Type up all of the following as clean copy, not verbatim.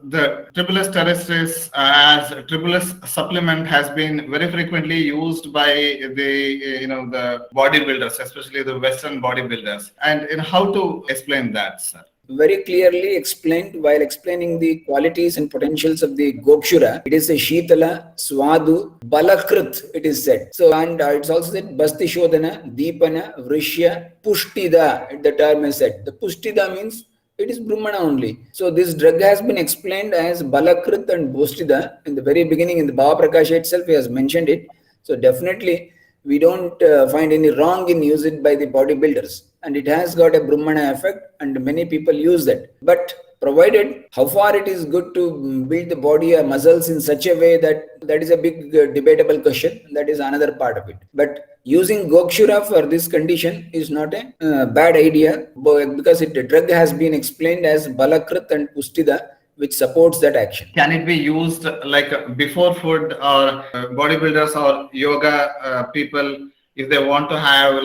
the Triples terrestris as Triples supplement has been very frequently used by the bodybuilders, especially the Western bodybuilders. And how to explain that, sir? Very clearly explained while explaining the qualities and potentials of the Gokshura. It is a Shitala, Swadu, Balakrit, it is said. So, and it's also said Basti Shodhana, Deepana, Vrishya, Pushtida, the term is said. The Pushtida means it is Brahmana only. So, this drug has been explained as Balakrit and Pushtida. In the very beginning, in the Bhava Prakasha itself, he has mentioned it. So, definitely, we don't find any wrong in use it by the bodybuilders, and it has got a Brahmana effect and many people use that. But provided how far it is good to build the body or muscles in such a way that is a big debatable question. That is another part of it. But using Gokshura for this condition is not a bad idea, because the drug has been explained as Balakrit and Pustida, which supports that action. Can it be used like before food, or bodybuilders or yoga people, if they want to have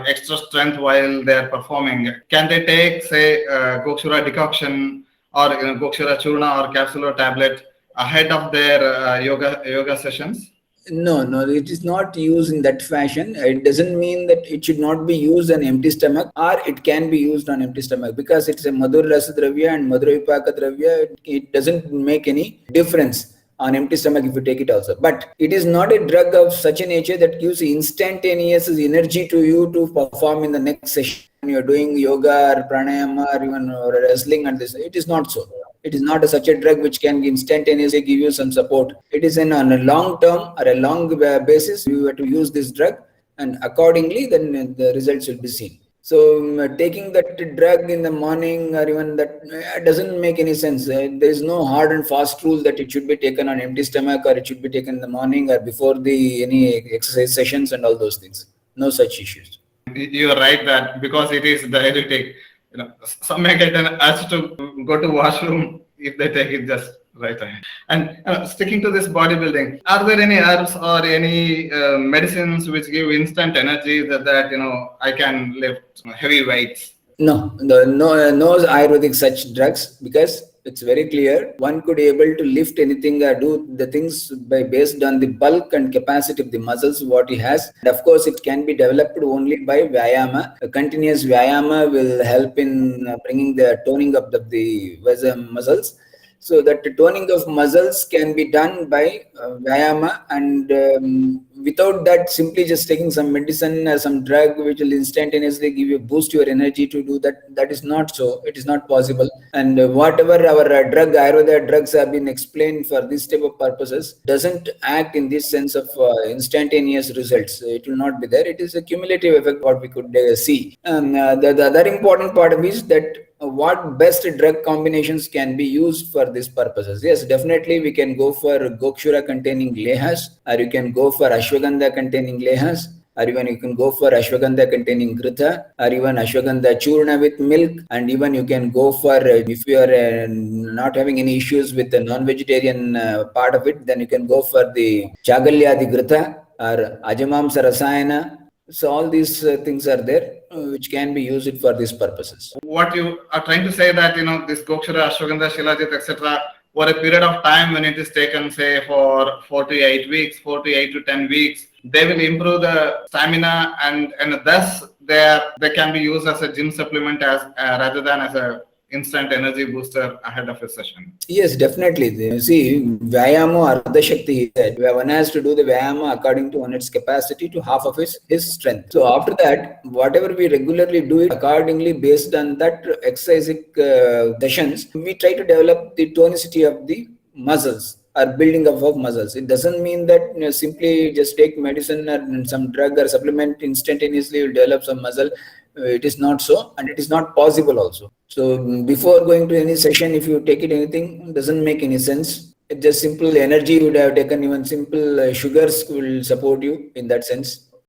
extra strength while they are performing, can they take say Gokshura decoction or Gokshura churna or capsule or tablet ahead of their yoga sessions? No, it is not used in that fashion. It doesn't mean that it should not be used on empty stomach, or it can be used on empty stomach, because it's a Madhur Rasa Dravya and Madhur Vipaka Dravya. It doesn't make any difference on empty stomach if you take it also. But it is not a drug of such a nature that gives instantaneous energy to you to perform in the next session. When you're doing yoga or pranayama or even wrestling and this, it is not so. It is not such a drug which can instantaneously give you some support. It is on a long term or a long basis. You have to use this drug, and accordingly then the results will be seen. So taking that drug in the morning or even that doesn't make any sense. There is no hard and fast rule that it should be taken on empty stomach or it should be taken in the morning or before any exercise sessions and all those things. No such issues. You are right that because it is diuretic, some may get an urge to go to washroom if they take it just right away. And sticking to this bodybuilding, are there any herbs or any medicines which give instant energy that I can lift heavy weights? No Ayurvedic such drugs, because it's very clear one could be able to lift anything or do the things based on the bulk and capacity of the muscles what he has. And of course, it can be developed only by Vyayama. A continuous Vyayama will help in bringing the toning up of the muscles. So that the toning of muscles can be done by Vyayama, and without that, simply just taking some medicine or some drug which will instantaneously give you boost your energy to do that is not so. It is not possible. And whatever our Ayurveda drugs have been explained for this type of purposes doesn't act in this sense of instantaneous results. It will not be there. It is a cumulative effect what we could see. The other important part of it is that what best drug combinations can be used for these purposes. Yes, definitely we can go for Gokshura containing lehas, or you can go for Ashwagandha containing lehas, or even you can go for Ashwagandha containing Gritha, or even Ashwagandha churna with milk, and even you can go for, if you are not having any issues with the non-vegetarian part of it, then you can go for the Chagalyadi Gritha or Ajamamsa Rasayana. So all these things are there which can be used for these purposes. What you are trying to say that this Gokshura, Ashwagandha, Shilajit, etc. over a period of time when it is taken say for 4 to 8 weeks, 4 to 8 to 10 weeks, they will improve the stamina and thus they can be used as a gym supplement as rather than as a instant energy booster ahead of a session. Yes, definitely. See, Vyayama Ardha Shakti, he said, one has to do the Vyayama according to one's capacity to half of his strength. So after that, whatever we regularly do it accordingly based on that exercise sessions, we try to develop the tonicity of the muscles or building up of muscles. It doesn't mean that simply just take medicine or some drug or supplement instantaneously will develop some muscle. It is not so, and it is not possible also. So before going to any session, if you take it anything, doesn't make any sense. It's just simple energy you would have taken, even simple sugars will support you in that sense.